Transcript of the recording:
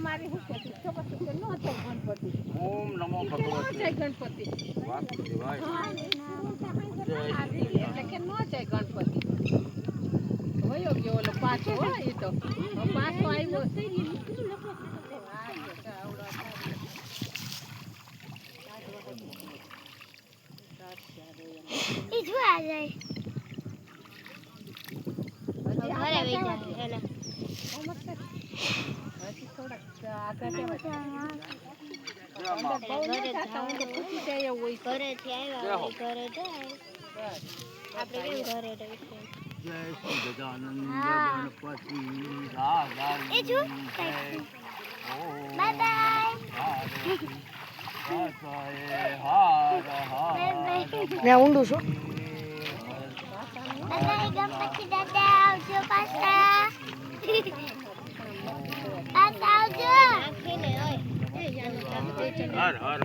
તમારી શું કહેતી છોકરા કે નો થાય ગણપતિ ઓમ નમો ભગવતે જય ગણપતિ વાત દેવાય એટલે કે નો જાય ગણપતિ વયો ગયો ઓલો પાછો હો ઈ તો પાછો આવ્યો ઈ જો આ જાય ઘરે વઈ જાય એલા હજી થોડાક આગળ જવા ઘરે પૂછી જાય એવું હોય ઘરેથી આવ્યા હોય ઘરે જાય આપણે કેમ ઘરે રહીશું જય શ્રી ગજાનંદ હા. ગણપતિ રાગા એ જો બાય બાય હાર ને ઊંડું છું બાય ગણપતિ દાદા આવજો પાછા પાછા આવજો હર હર